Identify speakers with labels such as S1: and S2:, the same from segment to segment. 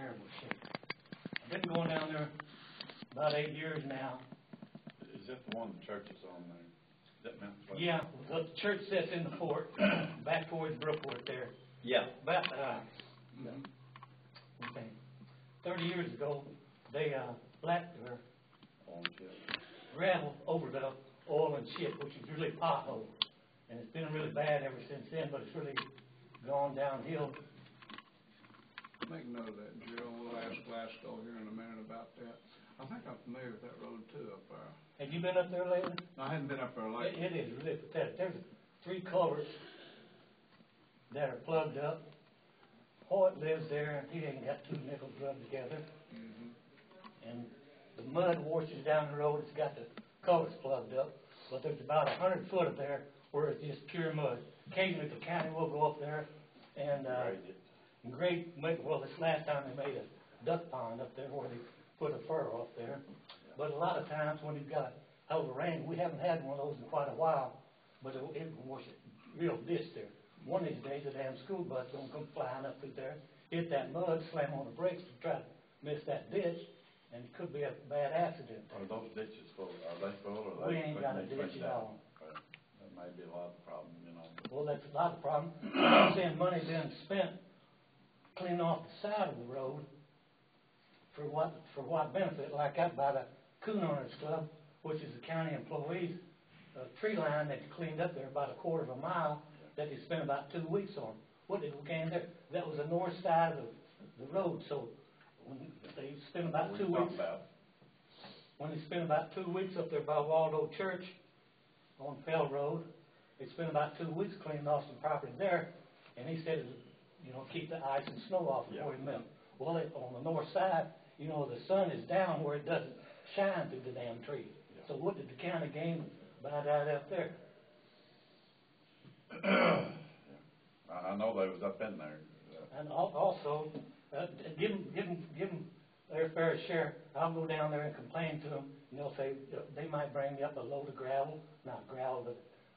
S1: terrible shape. I've been going down there about 8 years now.
S2: Is that the one the church is on there? Is that Mount Pleasant?
S1: Yeah, the church sits in the fort, back towards Brookport there.
S2: Yeah.
S1: About, okay, 30 years ago, they blacked their gravel over the oil and chip, which is really pothole. And it's been really bad ever since then, but it's really gone downhill.
S3: Make note of that, Gerald. We'll ask Glasgow here in a minute about that. I think I'm familiar with that road too up there.
S1: Have you been up there lately?
S3: No, I haven't been up there lately.
S1: It is really pathetic. There's 3 culverts that are plugged up. Hoyt lives there, and he ain't got 2 nickels rubbed together. And the mud washes down the road. It's got the culverts plugged up. But there's about 100 foot of there where it's just pure mud. Occasionally the county will go up there and grade. Well, this last time they made a duck pond up there where they put a furrow up there. But a lot of times when you've got a hell of a rain, we haven't had one of those in quite a while, but it will wash it real ditch there. One of these days, the damn school bus gonna come flying up through there, hit that mud, slam on the brakes to try to miss that ditch, and it could be a bad accident.
S2: Are those ditches full? Are they full? Or
S1: We ain't got a ditch at all.
S2: That may be a lot of problem, you know.
S1: Well, that's a lot of problem. I'm saying money being spent cleaning off the side of the road for what benefit? Like out by the Coon Owners Club, which is the county employees, tree line that cleaned up there about a quarter of a mile that they spent about 2 weeks on. What did we gain there? That was the north side of the road. So when they spent about 2 weeks, when they spent about 2 weeks up there by Waldo Church on Fell Road, they spent about 2 weeks cleaning off some property there, and he said, you know, keep the ice and snow off before it melt. Well, on the north side, you know, the sun is down where it doesn't shine through the damn tree. So what did the county gain by that up there?
S2: I know they was up in there.
S1: And also, give them their fair share. I'll go down there and complain to them, and they'll say they might bring me up a load of gravel, not gravel,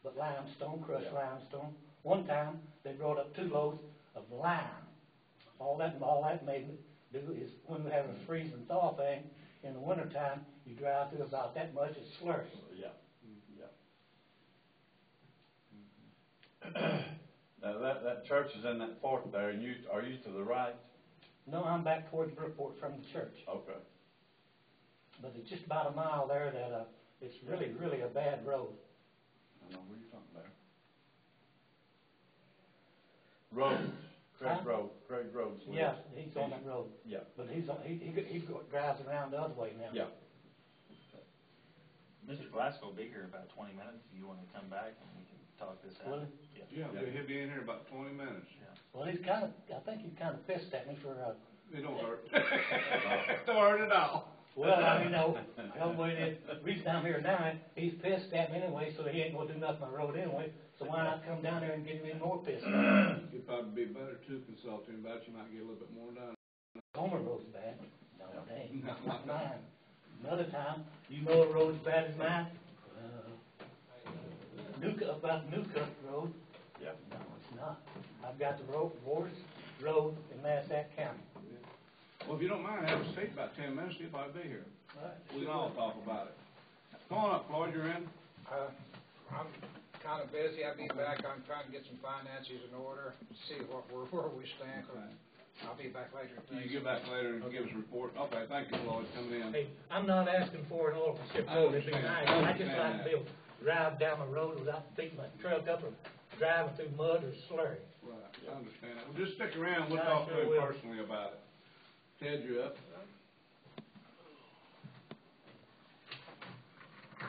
S1: but limestone, crushed limestone. One time they brought up 2 loads of lime. All that made me do is when we have a freeze and thaw thing in the wintertime, you drive through about that much, it's slurry.
S2: Yeah. Now that church is in that fort there, and are you to the right?
S1: No, I'm back towards Brookport from the church.
S2: Okay.
S1: But it's just about a mile there that it's really a bad road.
S2: I know where you're talking about. Roads. Craig Road.
S1: Yeah, he's on that road.
S2: Yeah.
S1: But he drives around the other way now.
S2: Yeah.
S4: Mr. Glasgow will be here in about 20 minutes. If you want to come back and we can talk this out.
S1: Really?
S3: Yeah, he'll be in here about 20 minutes.
S1: Yeah. Well, I think he's kind of pissed at me for.
S3: It don't hurt. Don't hurt at all.
S1: Well, I mean, the reason I'm here now, he's pissed at me anyway, so he ain't going to do nothing on the road anyway. So why not come down there and get him more pissed?
S3: It'd probably be better to consult him about it. You might get a little bit more done.
S1: Homer Road's bad. No, it ain't. Not mine. Another time, you know a road's bad as mine? About Newcutt Road.
S2: Yeah.
S1: No, it's not. I've got the worst road in Massac County.
S3: Well, if you don't mind, have a seat about 10 minutes. See if I'll be here.
S1: Right.
S3: We can all talk about it. Come on up, Floyd. You're in.
S5: I'm kind of busy. I'll be back. I'm trying to get some finances in order, see where we stand.
S3: Okay.
S5: I'll be back later today.
S3: You get back later and give us a report. Okay, thank you, Floyd, coming in.
S1: Hey, I'm not asking for an ownership road. It'd be nice. I just like to be able to drive down the road without beating my truck up or driving through mud or slurry.
S3: Right, I understand that. Well, just stick around. We'll talk to him personally about it. Ted, you up?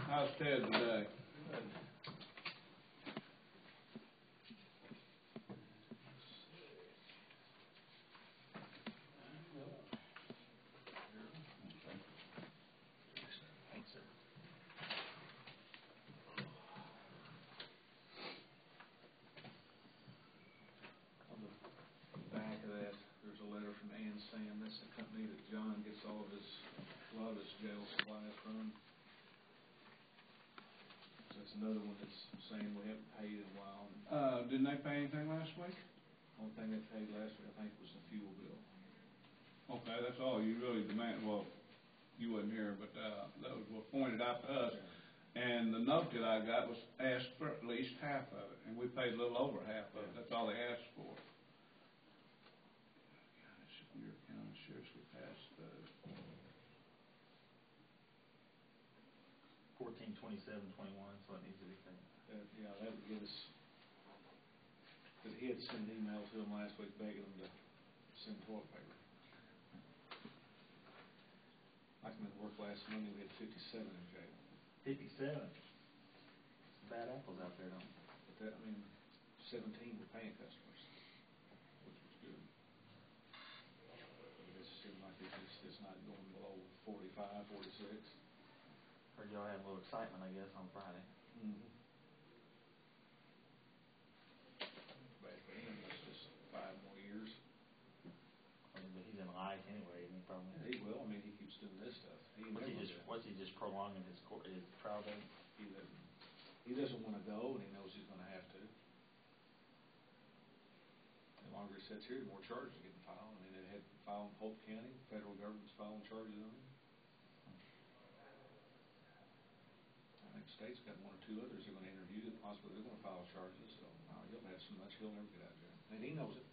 S3: How's Ted today?
S6: Saying that's the company that John gets a lot of his jail supplies from. So that's another one that's saying we haven't paid in a while.
S3: Didn't they pay anything last week?
S6: Only thing they paid last week, I think, was the fuel bill.
S3: Okay. that's all you really demand, well, you wasn't here, but, that was what pointed out to us. And the note that I got was asked for at least half of it, and we paid a little over half of it, that's all they asked for. Your county seriously passed those.
S4: 14/27/21, so it needs to be paid.
S6: Yeah, that would get us, because he had sent an email to him last week begging him to send toilet paper. I came into work last Monday, we had 57 in jail.
S4: 57. Bad apples out there, don't we?
S6: But that, I mean, 17 were paying customers, which was good. But it seemed like it's not going below 45, 46.
S4: Heard y'all had a little excitement, I guess, on Friday.
S6: Mm-hmm. Bad for him, that's just 5 more years.
S4: I mean, but he's in life anyway, isn't he, probably?
S6: Yeah, he will, I mean, he keeps doing this stuff.
S4: What's he just prolonging his trial date?
S6: He doesn't want to go, and he knows he's going to have to. The longer he sits here, the more charges are getting filed. I mean, they had filed in Polk County, federal government's filing charges on him. I think the state's got 1 or 2 others they're going to interview, that possibly they're going to file charges, so he'll have so much he'll never get out of jail. And he knows it.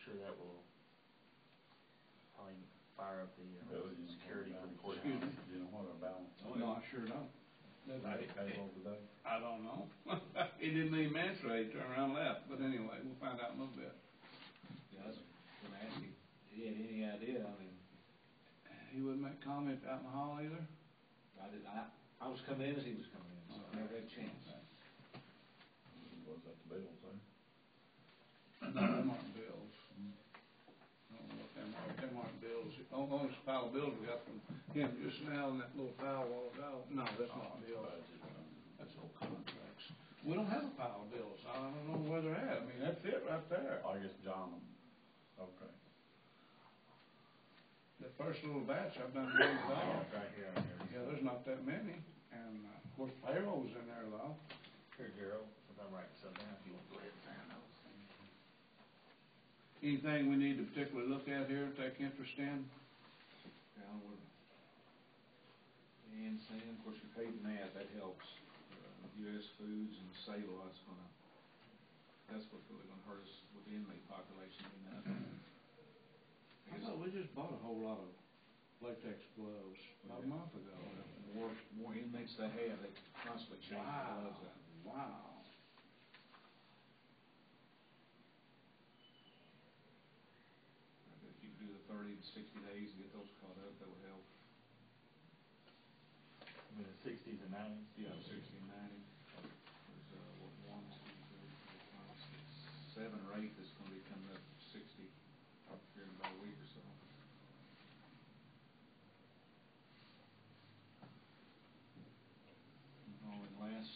S4: Sure that will probably fire up the security for the courthouse.
S2: You know what our balance?
S3: No, I sure don't.
S2: Payroll today?
S3: I don't know. He didn't even answer, he turned around and left, but anyway, we'll find out in a little bit.
S6: Yeah, I was going to ask him if he had any idea. I mean,
S3: He wouldn't make comment out in the hall either?
S6: I was coming in as he was coming in, so I never had a chance.
S2: Was that the bills, eh?
S3: No, them aren't bills. I don't know what them are, them aren't bills. Only pile of bills we got from him just now in that little pile a while ago. No, that's not bills. That's old contracts. We don't have a pile of bills. I don't know where they're at. I mean, that's it right there.
S2: I guess John, okay.
S3: The first little batch I've done $1 million.
S4: Right here,
S3: Yeah, there's not that many. And, of course, payroll's in there though.
S4: Here, Gerald, since I'm writing stuff down, if you want to go ahead and sign those.
S3: Anything we need to particularly look at here, take interest in?
S6: Yeah, I would. And Sam, of course, you paid Matt, that helps. U.S. Foods and Sable, that's what's really gonna hurt us with the inmate population, you know.
S3: I thought we just bought a whole lot of latex gloves about a month ago.
S6: The more inmates they have, they constantly change the gloves out.
S3: Wow.
S6: If you could do the 30 to 60 days and get those caught up, that would help.
S4: I mean, the 60s and 90s?
S6: Yeah, 60 and 90. There's, 1, 2, 3, 4, 5, 6, 7 or 8 that's gonna be coming up 60 here in about a week or so. Oh, and last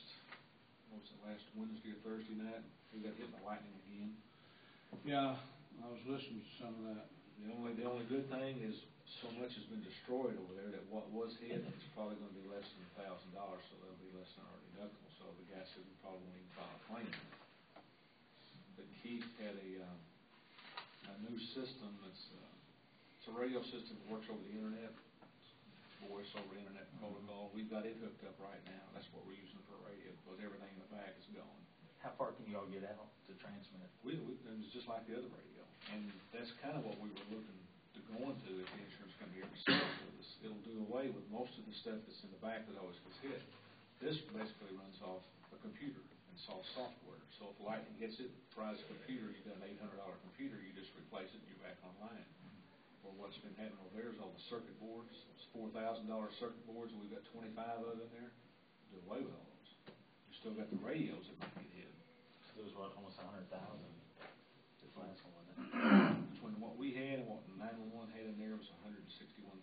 S6: Wednesday or Thursday night, we got hit by lightning again.
S3: Yeah, I was listening to some of that.
S6: The only good thing is so much has been destroyed over there that what was hit is probably gonna be less than $1,000, so that'll be less than our deductible, so the guy said we probably won't even file a claim. But Keith had a new system that's, it's a radio system that works over the internet, voice over internet protocol. We've got it hooked up right now, that's what we're using for radio, because everything in the back is gone.
S4: How far can you all get out to transmit?
S6: It was just like the other radio, and that's kind of what we were looking to go into if the insurance company ever sells with us. It'll do away with most of the stuff that's in the back that always gets hit. This basically runs off a computer and it's all software. So if lightning hits it, fries the computer, you've got an $800 computer, you just replace it and you're back online. Well, what's been happening over there is all the circuit boards, it's $4,000 circuit boards, and we've got 25 of them in there. Do away with all those. You still got the radios that might get hit.
S4: So it was what, almost 100,000 this last one, wasn't it?
S6: Between what we had and what 911 had in there was $161,000.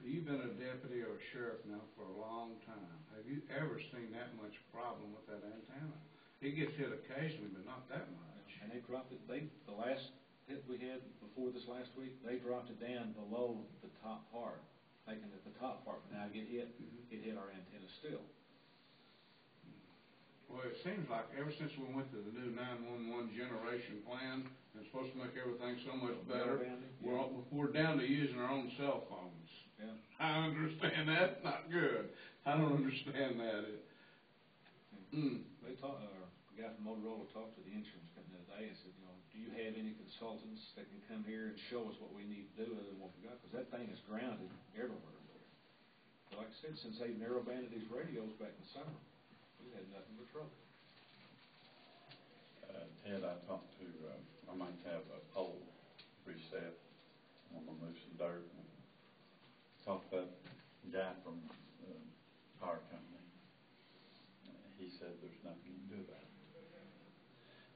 S3: You've been a deputy or a sheriff now for a long time. Have you ever seen that much problem with that antenna? It gets hit occasionally, but not that much.
S6: And they dropped it, the last hit we had before this last week, they dropped it down below the top part, thinking that the top part would now get hit. It hit our antenna still.
S3: Well, it seems like ever since we went to the new 911 generation plan, it's supposed to make everything so much better, we're down to using our own cell phones.
S6: Yeah.
S3: I understand that's not good. I don't understand that.
S6: They talked, the guy from Motorola talked to the insurance company today and said, you know, do you have any consultants that can come here and show us what we need to do other than what we got? Because that thing is grounded everywhere. But like I said, since they narrow banded these radios back in the summer, we've had nothing but trouble.
S2: Ted, I talked to, I might have a pole reset. I'm gonna move some dirt. Talked to that guy from the power company. He said there's nothing you can do about it.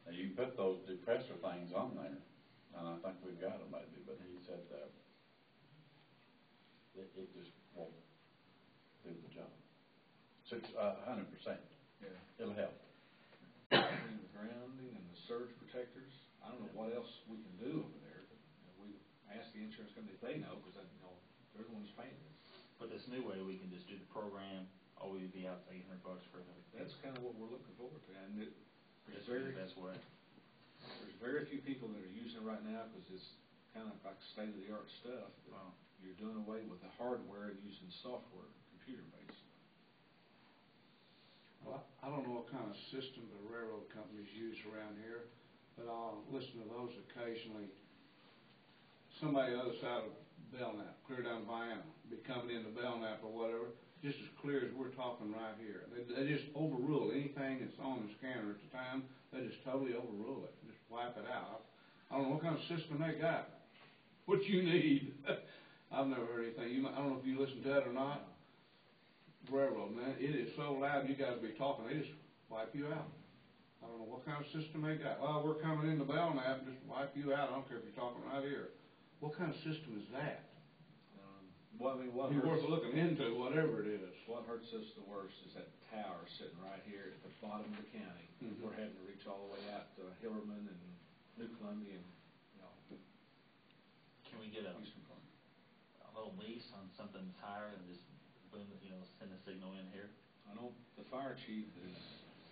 S2: Now you put those depressor things on there, and I think we've got them maybe, but he said it just won't do the job. 100%.
S6: Yeah.
S2: It'll help.
S6: Between the grounding and the surge protectors, I don't know what else we can do over there, but we asked the insurance company if they know, because they're the ones paying it.
S4: But this new way, we can just do the program, all we'd be out $800 for the.
S6: That's kind of what we're looking forward to, and it's
S4: the best way.
S6: There's very few people that are using it right now because it's kind of like state-of-the-art stuff.
S4: Wow.
S6: You're doing away with the hardware and using software, computer-based.
S3: Well, I don't know what kind of system the railroad companies use around here, but I'll listen to those occasionally. Somebody on the other side of Belknap, clear down Vienna, be coming into Belknap or whatever, just as clear as we're talking right here. They just overrule anything that's on the scanner at the time. They just totally overrule it, just wipe it out. I don't know what kind of system they got. What you need. I've never heard anything. I don't know if you listen to that or not. Railroad, man, it is so loud you guys be talking, they just wipe you out. I don't know what kind of system they got. Well, we're coming into Belknap, just wipe you out. I don't care if you're talking right here. What kind of system is that?
S6: Well, I mean, what
S3: It's worth
S6: hurts,
S3: looking into, whatever it is.
S6: what hurts us the worst is that tower sitting right here at the bottom of the county.
S3: Mhm.
S6: We're having to reach all the way out to Hillerman and New Columbia and,
S4: Can we get a
S6: Houston Park.
S4: little lease on something that's higher and just boom, send a signal in here?
S6: I know the fire chief is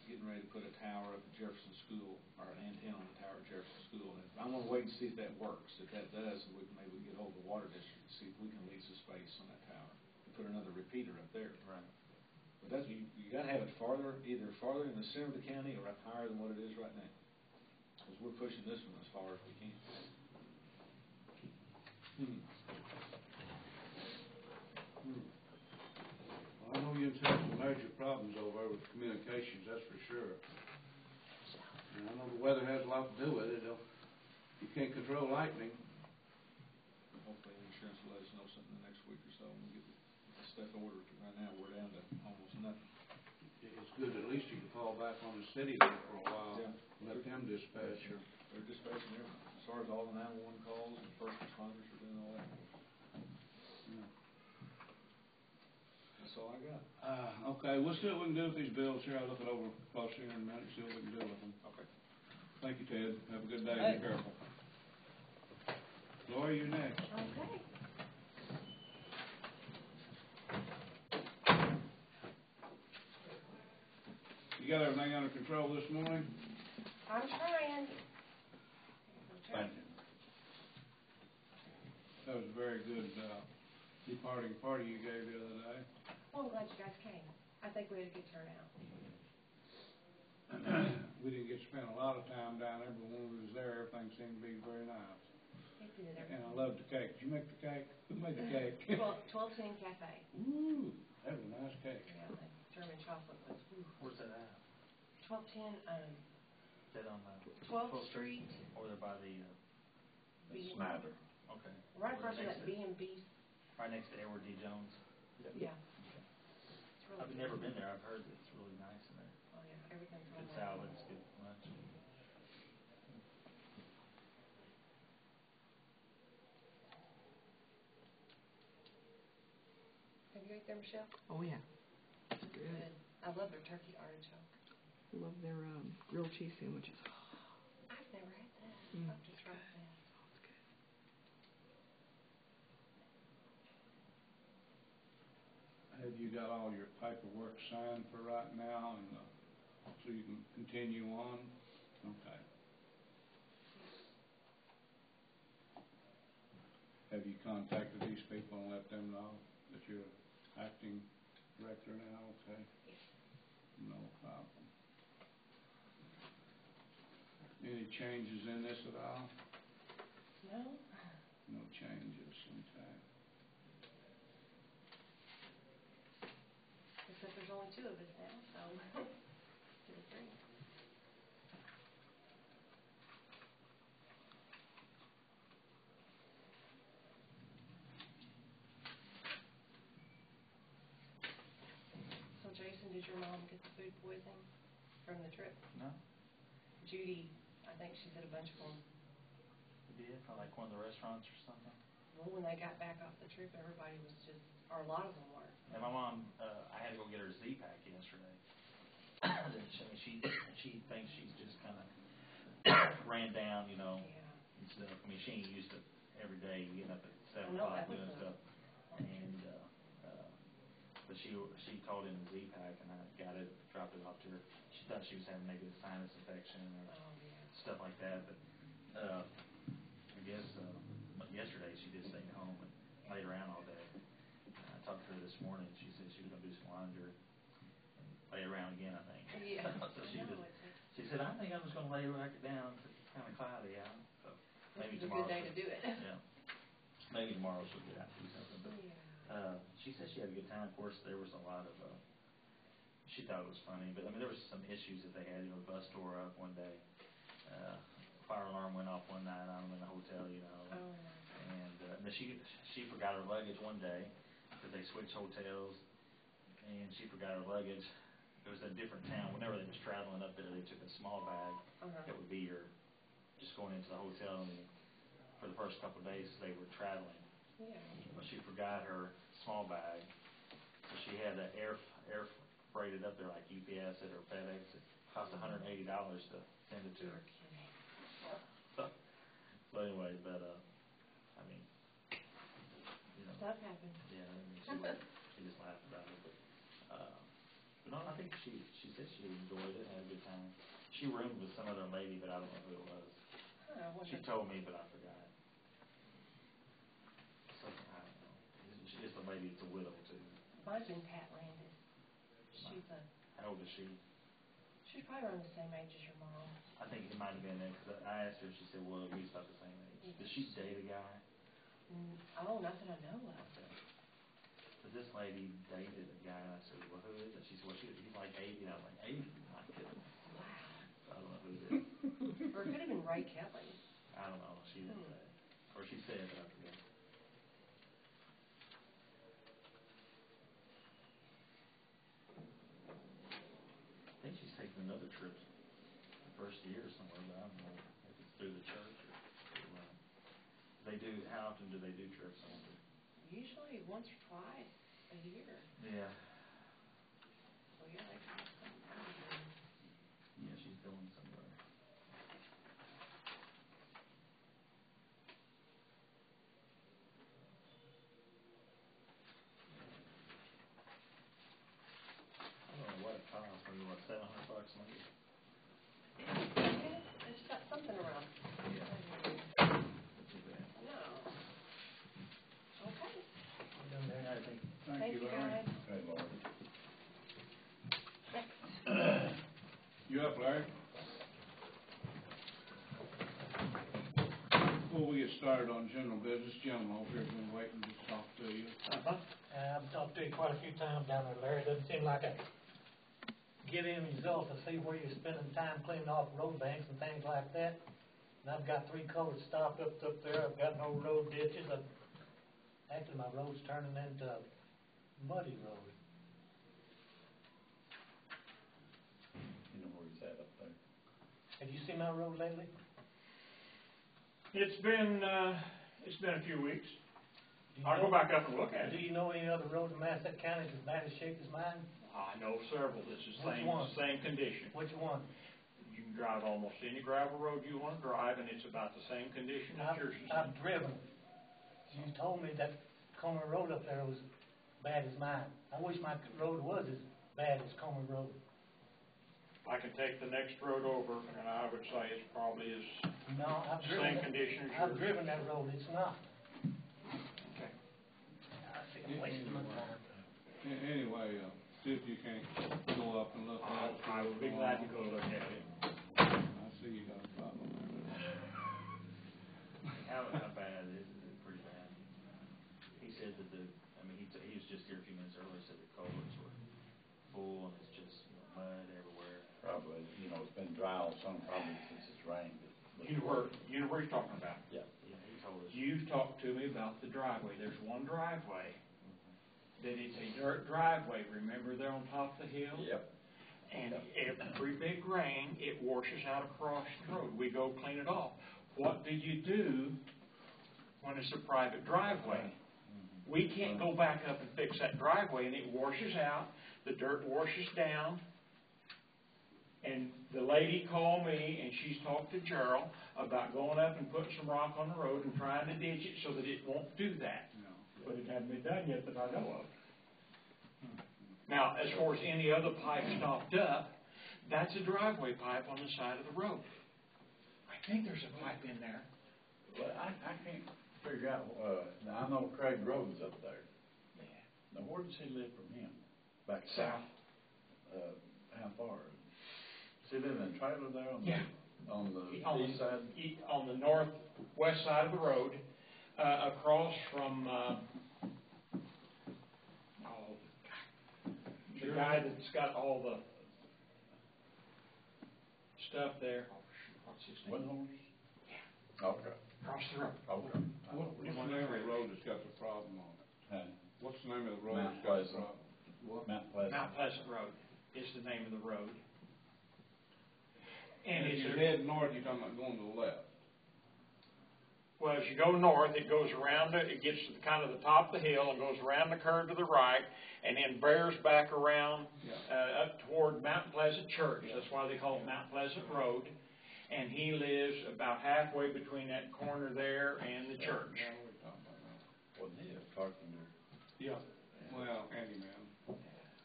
S6: getting ready to put a tower up at Jefferson School, or an antenna on the tower at Jefferson School. And I'm going to wait and see if that works. If that does, maybe we can get hold of the water district and see if we can lease a space on that tower and put another repeater up there.
S4: Right.
S6: But that's, you got to have it either farther in the center of the county or up higher than what it is right now. Because we're pushing this one as far as we can.
S3: Well, I know you've had some major problems over with communications, that's for sure. And I know the weather has a lot to do with it. You can't control lightning.
S6: Hopefully the insurance will let us know something the next week or so when we get the stuff ordered. Right now we're down to almost nothing.
S3: It's good, at least you can fall back on the city there for a while.
S6: Yeah.
S3: Let them dispatch.
S6: Sure. They're dispatching everything. As far as all the 911 calls and first responders are doing all that.
S3: Yeah.
S6: That's all I got.
S3: Okay, we'll see what we can do with these bills here. I'll look it over close here in a minute and see what we can do with them.
S6: Okay.
S3: Thank you, Ted. Have a good day.
S1: Hey.
S3: Be careful. Lori, you next.
S7: Okay.
S3: You got everything under control this morning?
S7: I'm trying.
S2: Thank you.
S3: That was a very good departing party you gave the other day.
S7: Well, I'm glad you guys came. I think we had a good turnout.
S3: We didn't get to spend a lot of time down there, but when we was there, everything seemed to be very nice.
S7: It did.
S3: And I loved the cake. Did you make the cake? Who made the cake?
S7: 1210 Cafe.
S3: Ooh, that was a nice cake.
S7: Yeah, the German chocolate was. Ooh.
S4: Where's that at?
S7: 1210
S4: Is that on
S7: 12th Street.
S4: Over there by the,
S2: Snyder.
S4: okay.
S7: Right
S4: Over
S7: across from
S4: next
S7: that
S4: to-
S7: B&B.
S4: Right next to Edward D. Jones.
S7: Yeah. It's really
S4: I've
S7: good.
S4: never been there. I've heard that it's really nice in there.
S7: Oh, yeah. Everything's
S4: Good
S7: on there.
S4: salads, good lunch.
S7: Have you ate there, Michelle?
S8: Oh, yeah. It's
S7: Good.
S8: good.
S7: I love their turkey artichoke.
S8: Love their grilled cheese sandwiches.
S7: I've never had that.
S8: Mm.
S7: I've just tried that.
S8: It's good.
S3: Have you got all your paperwork signed for right now and so you can continue on? Okay. Have you contacted these people and let them know that you're acting director now? Okay. No problem. Any changes in this at all?
S7: No?
S3: No changes, okay.
S7: Except there's only 2 of us now, so. Two or 3. So Jason, did your mom get the food poisoning from the trip?
S4: No,
S7: Judy, I think she said a bunch of them.
S4: we did, for like one of the restaurants or something.
S7: Well, when they got back off the trip, everybody was just, or a lot of them were.
S4: And my mom, I had to go get her a Z-Pack yesterday. She thinks she's just kind of ran down, you know,
S7: Yeah.
S4: and stuff. I mean, she ain't used to every day getting up at 7
S7: No,
S4: o'clock
S7: that was
S4: doing
S7: a-
S4: stuff. And, but she called in a Z-Pack, and I got it, dropped it off to her. She thought she was having maybe a sinus infection or
S7: Oh, yeah.
S4: stuff like that, but, I guess, yesterday she just stayed home and laid around all day. I talked to her this morning, she said she was gonna do some laundry and lay around again, I think.
S7: Yeah.
S4: So
S7: I
S4: she
S7: know,
S4: just,
S7: it's
S4: she said, I think I'm just gonna lay back down, it's kinda cloudy out, so maybe
S7: This is a
S4: tomorrow.
S7: good day to do it.
S4: Yeah, maybe tomorrow she'll get out and do something, but,
S7: Yeah.
S4: she said she had a good time. Of course, there was a lot of, she thought it was funny, but I mean, there was some issues that they had, you know, the bus tore up one day. Fire alarm went off one night on them in the hotel, you know.
S7: Oh, my God.
S4: And then she forgot her luggage one day, because they switched hotels, and she forgot her luggage. It was a different town. Whenever they was traveling up there, they took a small bag that would be your, just going into the hotel, and for the first couple of days they were traveling.
S7: Yeah.
S4: But she forgot her small bag, so she had to air freighted up there like UPS or FedEx. It cost $180 to send it to her.
S7: You're kidding.
S4: So anyway, but I mean, you know.
S7: Stuff happens.
S4: Yeah, I mean, she just laughed about it, but no, I think she said she enjoyed it, had a good time. She roomed with some other lady, but I don't know who it was.
S7: Huh,
S4: She told me, but I forgot. So, I don't know. It's a lady, it's a widow too.
S7: Might have been Pat Landis. She's
S4: How old is she?
S7: she's probably around the same age as your mom.
S4: I think it might have been that, because I asked her, she said, well, we about the same age. Does she date a guy?
S7: Oh, not that I know of.
S4: Okay. But this lady dated a guy, and I said, well, who is it? She said, well, he's like 80, and I was like, 80? My goodness.
S7: Wow.
S4: I don't know who it is.
S7: Or it could have been Ray Kelly.
S4: I don't know, she didn't say. Or she said, but I forget. I think she's taking another trip the first year somewhere, but I don't know if it's through the church or what. How often do they do trips? I wonder.
S7: Usually once or twice a year.
S4: Yeah.
S7: So yeah, they can have something out of here.
S4: Yeah, she's going somewhere. I don't know what it costs, maybe what, $700 maybe?
S7: It's got something around.
S4: Yeah. Not too bad.
S7: No. Okay.
S4: Yeah, I think.
S7: Thank you,
S3: Larry.
S7: guys.
S2: Okay, Lord.
S3: You up, Larry? Before we get started on general business, gentlemen over here have been waiting to talk to you.
S1: I've talked to you quite a few times down there, Larry. It doesn't seem like I get any results to see where you're spending time cleaning off road banks and things like that. And I've got 3 culverts stopped up there. I've got no road ditches. Actually, my road's turning into a muddy road.
S2: You know where he's at up there.
S1: Have you seen my road lately?
S5: It's been a few weeks.
S1: Do you
S5: I'll
S1: know-
S5: go back up and look at
S1: Do
S5: it.
S1: you know any other road in Massac County that's as bad a shape as mine?
S5: I know several that's the
S1: Which one?
S5: same condition.
S1: Which one?
S5: You can drive almost any gravel road you want to drive, and it's about the same condition that yours is in.
S1: I've driven. You told me that Comer Road up there was bad as mine. I wish my road was as bad as Comer Road.
S9: I can take the next road over, and I would say it's probably as
S1: No, I've
S9: same
S1: driven,
S9: condition as
S1: I've
S9: yours.
S1: driven that road, it's not.
S9: Okay.
S1: I think I'm wasting my time.
S3: Anyway, see if you can't go up and look at it.
S4: I would be glad to go look at it.
S3: I see you got a problem there.
S4: How bad is it? Pretty bad. He said that he was just here a few minutes earlier, said the culverts were full and it's just, mud everywhere.
S2: Probably, it's been dry all summer, probably since it's rained.
S9: You know what he's talking about?
S2: Yeah.
S4: Yeah, he told us.
S9: You've talked to me about the driveway. There's one driveway that is a dirt driveway. Remember there on top of the hill?
S2: Yep.
S9: And every big rain, it washes out across the road. We go clean it off. What do you do when it's a private driveway? We can't go back up and fix that driveway, and it washes out. The dirt washes down. And the lady called me, and she's talked to Gerald about going up and putting some rock on the road and trying to ditch it so that it won't do that.
S3: No.
S9: But it hasn't been done yet that I know of. Now, as far as any other pipe stopped up, that's a driveway pipe on the side of the road. I think there's a pipe in there.
S2: Well, I can't figure out, now I know Craig Rhodes up there.
S9: Yeah.
S2: Now, where does he live from him? Back
S9: South.
S2: How far? Does he live in a trailer there on the,
S9: Yeah.
S2: on the east side?
S9: On the northwest side of the road, across from, the guy that's got all the stuff there. Oh, shoot, what's his name?
S2: Windhorse?
S9: Yeah.
S2: Okay.
S9: Across the road.
S2: Okay.
S3: What's the name of the road that's got the problem on it?
S2: Huh?
S3: What's the name of the road
S2: Mount
S3: that's got the
S2: Pleasant.
S3: problem? What?
S2: Mount Pleasant.
S9: Mount Pleasant Road is the name of the road. And
S3: if
S9: it's
S3: you head north, you're talking about going to the left.
S9: well, as you go north, it goes around, it gets to kind of the top of the hill and goes around the curve to the right, and then bears back around up toward Mount Pleasant Church. That's why they call it Mount Pleasant Road. And he lives about halfway between that corner there and the church.
S3: Yeah, we're talking about that.
S2: Wasn't he a carpenter?
S9: Yeah.
S3: Well, handyman.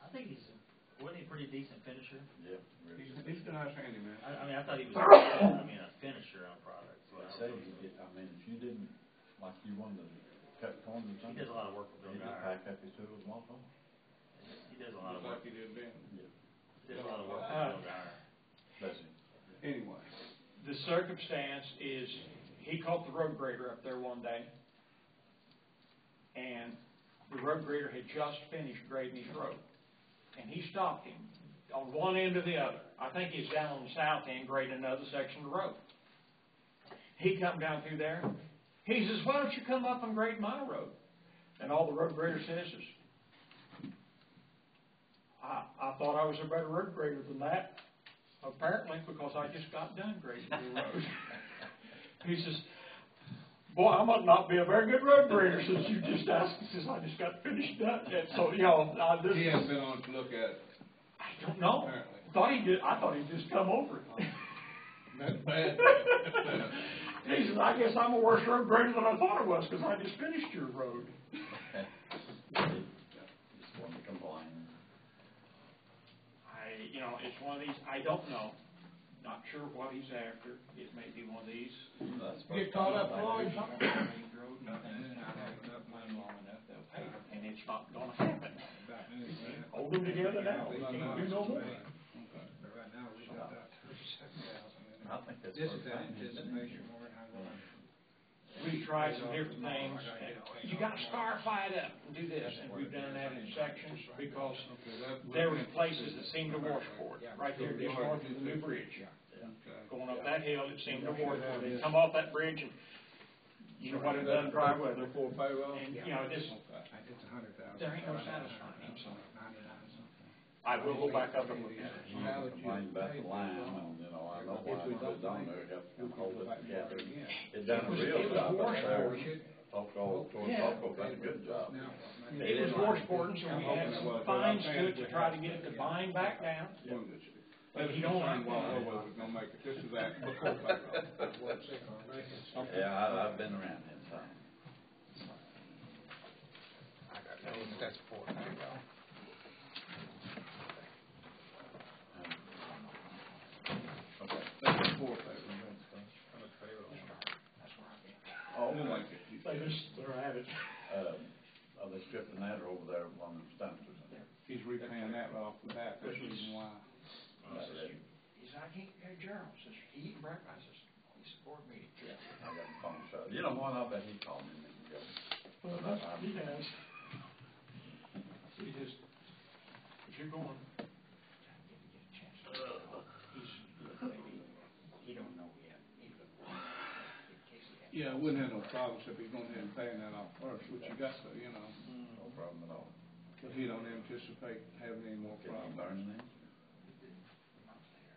S4: I think wasn't he a pretty decent finisher?
S2: Yeah.
S3: He's a nice handyman.
S4: I thought he was, a finisher on products.
S2: They say, if you didn't, like you wanted to cut corners or
S4: He
S2: something.
S4: does a lot of work with
S2: He
S4: Bill
S2: just
S4: Dyer.
S2: pack up his tools and walk home.
S4: He does a lot of
S3: Looks
S4: work.
S3: like he did then.
S2: Yeah.
S4: He does a lot of work with Bill Dyer.
S2: Does he?
S3: Anyway.
S9: The circumstance is he caught the road grader up there one day, and the road grader had just finished grading his road. And he stopped him on one end or the other. I think he's down on the south end grading another section of the road. He come down through there. He says, "Why don't you come up and grade my road?" And all the road grader says is, I thought I was a better road grader than that. Apparently, because I just got done grading the road. He says, "Boy, I must not be a very good road grader since you just asked." He says, "I just got finished done." And so, this
S3: He hasn't been on to look at it.
S9: I don't know.
S3: Apparently.
S9: I thought he'd just come over it.
S3: That's bad.
S9: He says, "I guess I'm a worse road grader than I thought I was because I just finished your road."
S2: Just wanted to complain.
S9: It's one of these, I don't know. Not sure what he's after. It may be one of these.
S1: Get caught up, Floyd?
S9: Road, nothing, not having enough money long enough, they'll pay it, and it's not gonna happen. Hold them together now. We can't do no more.
S5: But right now, we got about 37,000 in it.
S2: I think that's.
S5: This is the anticipation more than I want.
S9: We've tried some different things. You gotta scarify it up and do this, and we've done that in sections because there were places that seemed to washboard. Right there, just north of the new bridge. Going up that hill, it seemed to washboard. They come off that bridge and you know what it done dry weather.
S3: Before payroll?
S9: And, this,
S5: It's 100,000.
S9: there ain't no satisfying him, so
S5: 99 something.
S9: I will go back up and look at it.
S2: You complained about the line, and, I know why they put it down there, got to hold it together. It done a real job up there. Toco, done a good job.
S9: It was washboarding, so we had some fines to it to try to get it to bind back down.
S3: Let us know while we're gonna make it. This is that before payroll.
S2: Yeah, I've been around him some.
S5: That's 4. There you go.
S3: this,
S2: Are they stripping that or over there on the dumpsters in there?
S3: he's repaying that right off the bat, that's the reason why.
S9: He said, I can't, hey, Gerald, says, he eating breakfast, I says, he's a board meeting.
S2: I got the phone shut. You know what, I bet he called me a minute ago.
S9: He does. He just, if you're going, try to get a chance to talk. Maybe, he don't know yet. He don't know. In case he had.
S3: Yeah, I wouldn't have no problems if he's going ahead and paying that off first, which you got to, you know.
S2: No problem at all.
S3: But he don't anticipate having any more
S2: Can you
S3: problems.
S2: burn them?
S9: Not there.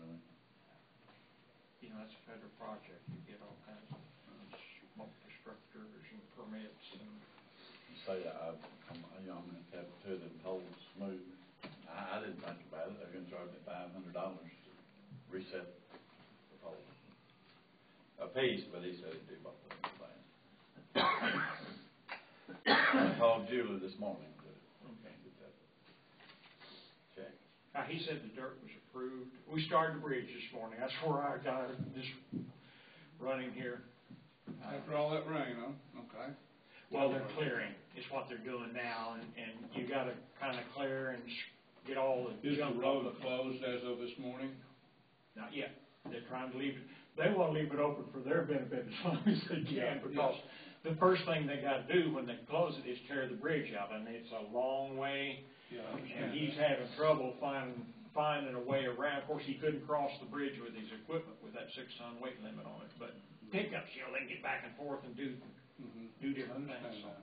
S2: Really?
S9: You know, that's a federal project. You get all kinds of smoke destructors and permits and.
S2: Say, I'm gonna have two of them poles smooth. I didn't think about it. They're gonna charge me $500 to reset the pole. A piece, but he said it'd do both of them. I called Julie this morning to get that checked.
S9: He said the dirt was approved. We started the bridge this morning. That's where I got it, just running here.
S3: After all that rain, huh? Okay.
S9: Well, they're clearing, is what they're doing now, and you gotta kinda clear and get all the
S3: Is the
S9: junk
S3: road
S9: off the.
S3: closed as of this morning?
S9: Not yet. They're trying to leave it, they wanna leave it open for their benefit as long as they
S3: Yeah,
S9: can, because the first thing they gotta do when they close it is tear the bridge out, and it's a long way,
S3: Yeah, I understand
S9: and he's
S3: that.
S9: having trouble finding a way around. Of course, he couldn't cross the bridge with his equipment with that 6-ton weight limit on it, but pickups, you know, they can get back and forth and do different
S3: I understand
S9: things.
S3: that.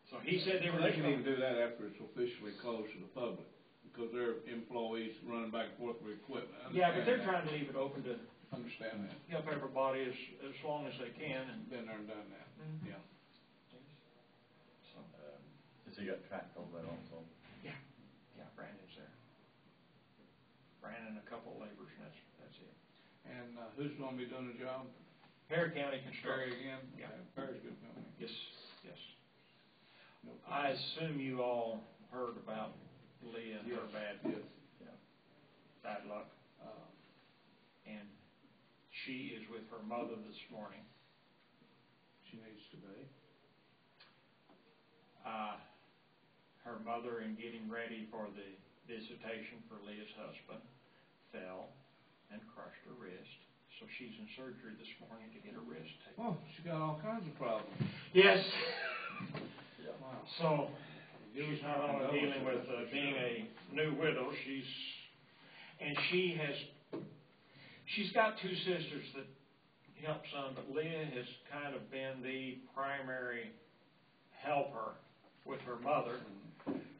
S9: So he said they were.
S3: They can even do that after it's officially closed to the public, because they're employees running back and forth with equipment.
S9: Yeah, but they're trying to leave it open to
S3: Understand that.
S9: help everybody as long as they can, and.
S3: Been there and done that.
S9: Mhm.
S3: Yeah.
S9: So,
S2: Has he got track over there also?
S9: yeah, Brandon's there. Brandon and a couple of laborers, and that's it.
S3: And who's going to be doing the job?
S9: Perry County
S3: Perry
S9: Construction.
S3: again?
S9: Yeah.
S3: Perry's good company.
S9: Yes, yes.
S3: No
S9: I assume you all heard about Leah and her
S3: Yes.
S9: bad luck,
S3: Uh,
S9: and she is with her mother this morning.
S3: she needs to be.
S9: Her mother, in getting ready for the visitation for Leah's husband, fell and crushed her wrist. So she's in surgery this morning to get her wrist taken.
S3: Oh, she got all kinds of problems.
S9: Yes.
S3: Wow.
S9: So she's not only dealing with being a new widow, she's got two sisters that help some, but Leah has kind of been the primary helper with her mother.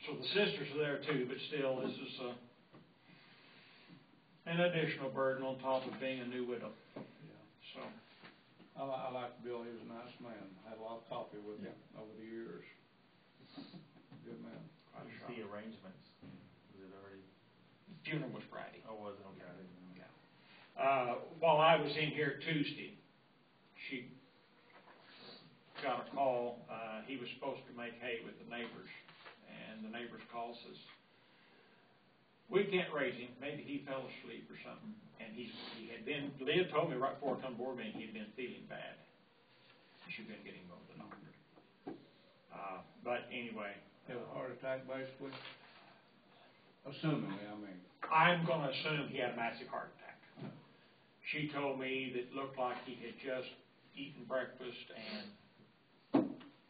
S9: So the sisters are there too, but still, this is an additional burden on top of being a new widow.
S3: Yeah.
S9: So,
S3: I like Bill. He was a nice man. I had a lot of coffee with him over the years. Good man.
S4: What was the arrangements? Was it already?
S9: funeral was Friday.
S4: Oh, was it? Okay. I didn't know.
S9: While I was in here Tuesday, she got a call. He was supposed to make hay with the neighbors, and the neighbors called, says, we can't raise him. Maybe he fell asleep or something. And he had been, Leah told me right before I come board meeting, he'd been feeling bad. She'd been getting him over the doctor. But anyway.
S3: Had a heart attack, basically? Assumingly, I mean.
S9: I'm going to assume he had a massive heart attack. She told me that it looked like he had just eaten breakfast and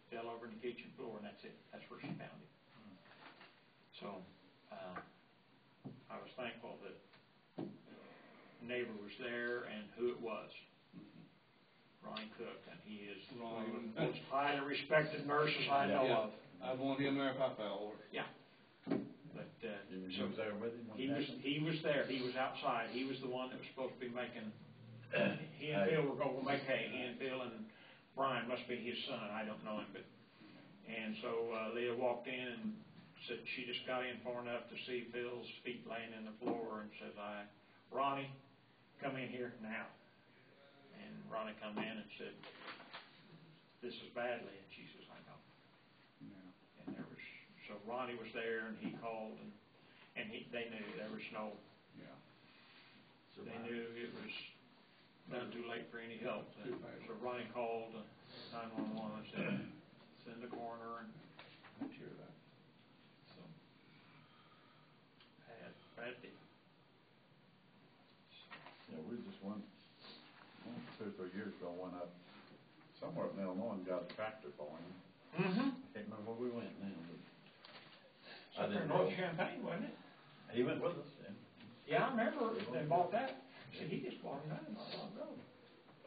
S9: fell over in the kitchen floor, and that's it. That's where she found him. So, I was thankful that the neighbor was there and who it was. Ronnie Cook, and he is one of the most highly respected nurses I know of.
S3: I'd want him there if I fell over.
S9: Yeah. But,
S2: He was there with him?
S9: he was there. He was outside. He was the one that was supposed to be making, he and Bill were going to make hay. He and Bill and Brian must be his son. I don't know him, but, and so, Leah walked in and said she just got in far enough to see Phil's feet laying in the floor and says, Ronnie, come in here now. And Ronnie come in and said, this is badly. And she says, I know.
S3: Yeah.
S9: And there was, so Ronnie was there and he called and they knew there was no,
S3: Yeah.
S9: they knew it was not too late for any help.
S3: Too late.
S9: So Ronnie called 911 and said, send the coroner and clear that. So, bad deal.
S2: Yeah, we just went, 2 or 3 years ago, went up somewhere up in Illinois and got a tractor for him.
S9: Mm-hmm.
S2: Can't remember where we went now, but.
S9: Up there in North Champaign, wasn't it?
S2: He went with us, yeah.
S9: Yeah, I remember they bought that. See, he just bought another not long ago.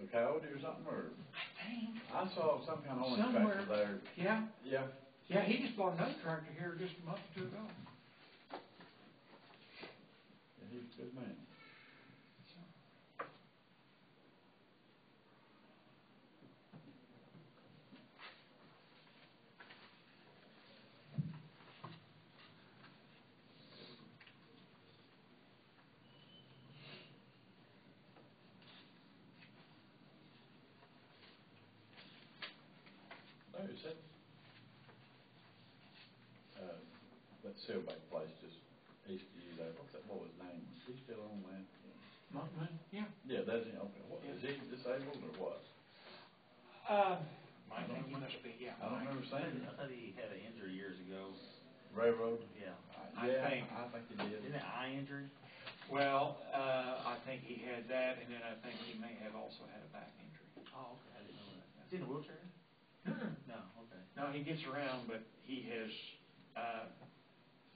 S2: A Coyote or something, or?
S9: I think.
S2: I saw some kind of orange
S9: Somewhere.
S2: tractor there.
S9: Yeah.
S2: Yeah.
S9: Yeah, he just bought another tractor here just a month or 2 ago.
S2: Yeah, he's a good man. There's that. That Silverback place just east of you there. What was his name? Is he still on that?
S9: Monkman? Yeah.
S2: Yeah, that's him. Okay. What, is he disabled or what?
S9: I think he must be, yeah.
S2: I don't remember saying
S4: I thought he had an injury years ago.
S2: Railroad?
S4: Yeah.
S9: I think
S2: he did.
S4: Isn't it eye injury?
S9: Well, I think he had that, and then I think he may have also had a back injury.
S4: Oh, okay, I didn't know that. Is he in a wheelchair? No, okay.
S9: No, he gets around, but he has,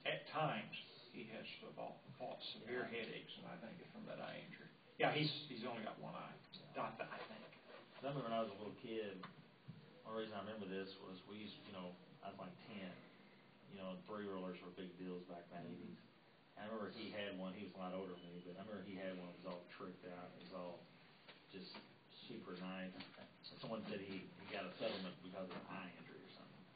S9: at times, he has fought severe headaches, and I think it's from that eye injury. Yeah, he's only got one eye, I think.
S4: I remember when I was a little kid, one reason I remember this was we used, I was like 10, 3-wheelers were big deals back in the 80s. I remember he had one, he was a lot older than me, but I remember he had one that was all tricked out, it was all just super nice. Someone said he got a settlement because of an eye injury or something.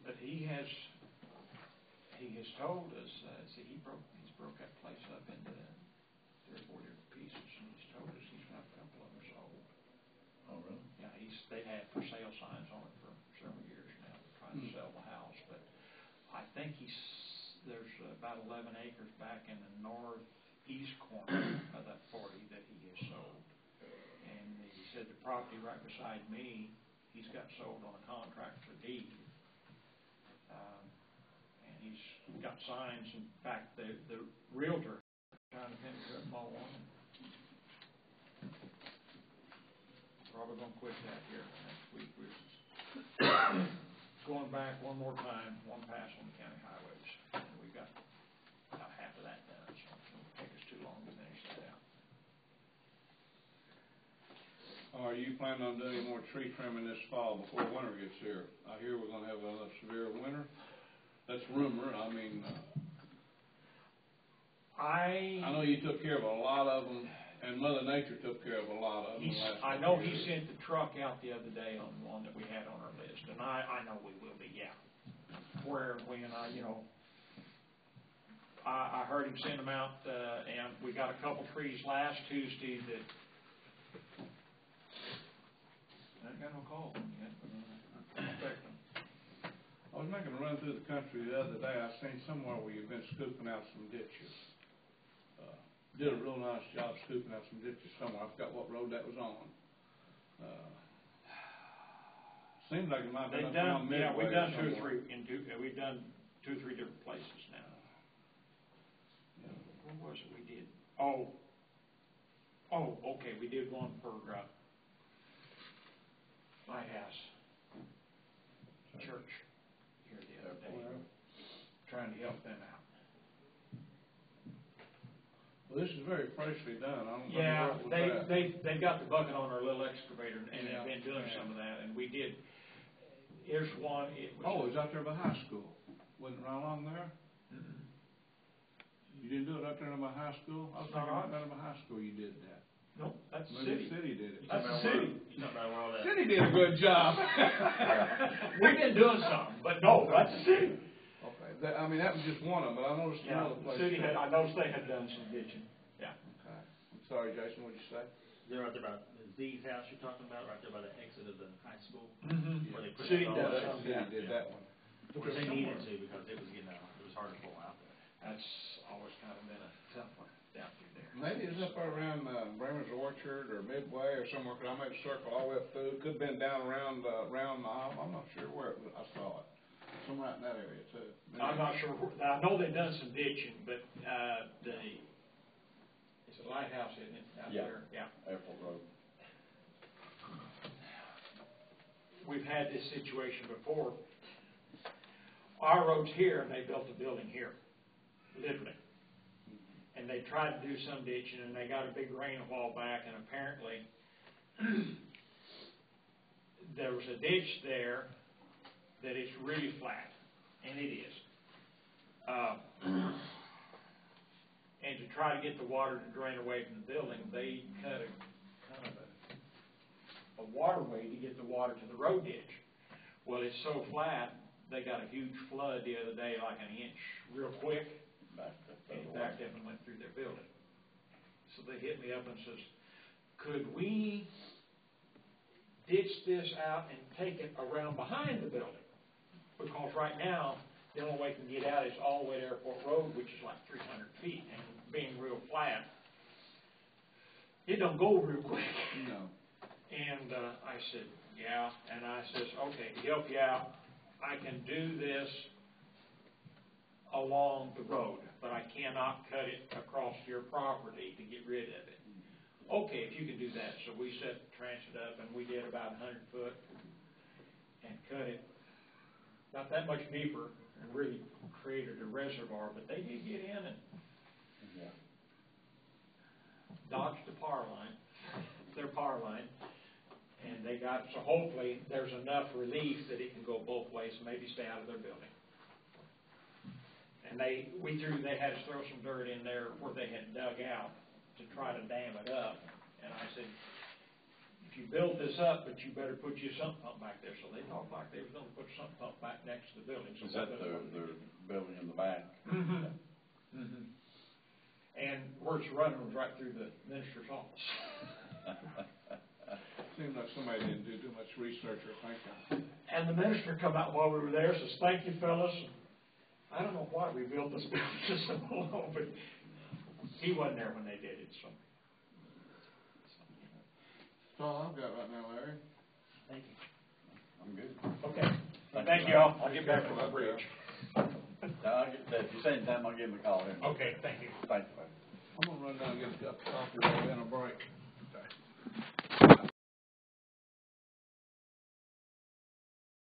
S9: But he has told us, he's broke that place up into 3 or 4 different pieces, and he's told us he's got a couple of them sold.
S2: Oh, really?
S9: Yeah, they've had for sale signs on it for several years now, trying to sell the house, but I think there's about 11 acres back in the northeast corner of that 40 that he has sold. And he said the property right beside me, he's got sold on a contract for deed. And he's got signs. In fact, the realtor trying to finish up all on. Probably going to quit that here next week. We're going back one more time, one pass on the county highways. And we've got about half of that done, so it's going to take us too long to finish that out.
S3: Are you planning on doing any more tree trimming this fall before winter gets here? I hear we're going to have another severe winter. That's rumor. I mean, I know you took care of a lot of them, and Mother Nature took care of a lot of them.
S9: I know he sent the truck out the other day on one that we had on our list, and I know we will be, yeah. Where, when, I heard him send them out, and we got a couple trees last Tuesday that I ain't got no call on yet, but I'm expecting.
S3: I was making a run through the country the other day. I seen somewhere where you've been scooping out some ditches. Did a real nice job scooping out some ditches somewhere. I forgot what road that was on. Seems like it might be up around Midway.
S9: Yeah, we've done
S3: somewhere.
S9: we've done 2 or 3 different places now. Yeah, what was it we did? Oh, okay, we did one for Lighthouse Church here the other day, trying to help them out.
S3: Well, this is very freshly done. I don't know
S9: Yeah,
S3: what was that.
S9: they got the bucket on our little excavator, and
S3: Yeah.
S9: they've been doing some of that, and we did. Here's one. It was
S3: It was out there by high school. Wasn't it right along there?
S9: Mm-mm.
S3: You didn't do it up there by high school? I was thinking right there by high school you did that.
S9: Nope, that's the
S3: Maybe
S9: city.
S3: the city did it.
S9: That's the city.
S4: You talking about where all that?
S3: City did a good job.
S9: We've been doing some, but no, that's the city.
S3: Okay, that was just one of them, but I noticed
S9: Yeah,
S3: another
S9: the
S3: place.
S9: city I noticed they had done some ditching. Yeah.
S3: Okay. I'm sorry, Jason, what'd you say?
S4: They're right there by Z's house you're talking about, right there by the exit of the high school.
S9: Mm-hmm.
S4: Where they put
S9: City
S4: it all
S9: does
S4: up.
S9: some.
S3: City did that one.
S4: Which they needed to because it was hard to pull out there.
S9: That's always kind of been a tough one down through there.
S3: Maybe it's Isn't it up around, Bremer's Orchard or Midway or somewhere, 'cause I made a circle all the way up through, could've been down around the aisle, I'm not sure where, but I saw it. Somewhere out in that area too.
S9: I'm not sure, I know they've done some ditching, but, it's a lighthouse, isn't it, out
S2: Yeah.
S9: there? Yeah.
S2: Airport Road.
S9: We've had this situation before. Our road's here, and they built a building here, literally. And they tried to do some ditching, and they got a big rain a while back, and apparently there was a ditch there that is really flat, and it is. And to try to get the water to drain away from the building, they cut a waterway to get the water to the road ditch. Well, it's so flat, they got a huge flood the other day, like an inch, real quick. And it backed up and went through their building. So they hit me up and says, could we ditch this out and take it around behind the building? Because right now, the only way you can get out is all the way to Airport Road, which is like 300 feet, and being real flat, it don't go real quick.
S3: No.
S9: And I said, yeah, and I says, okay, to help you out, I can do this along the road, but I cannot cut it across your property to get rid of it. Okay, if you can do that. So we set the transit up, and we did about 100 foot and cut it not that much deeper and really created a reservoir, but they did get in and dodged the power line, their power line, and they got, so hopefully there's enough relief that it can go both ways and maybe stay out of their building. And they had to throw some dirt in there where they had dug out to try to dam it up. And I said, if you build this up, but you better put your sump pump back there. So they talked like they was going to put a sump pump back next to the building. So
S2: Is that their building in the back?
S9: Mm-hmm. Mm-hmm. And where it's running was right through the minister's office.
S3: Seems like somebody didn't do too much research or thinking.
S9: And the minister come out while we were there, says, thank you, fellas. I don't know why we built this building system alone, but he wasn't there when they did it, so.
S3: That's all I've got right now, Larry.
S9: Thank you.
S2: I'm good.
S9: Okay. Thank you all. I'll get back to my bridge.
S2: If you say anytime, I'll give him a call here.
S9: Okay, thank you.
S2: Thank you.
S3: I'm gonna run down and get a cup of coffee while we're in a break.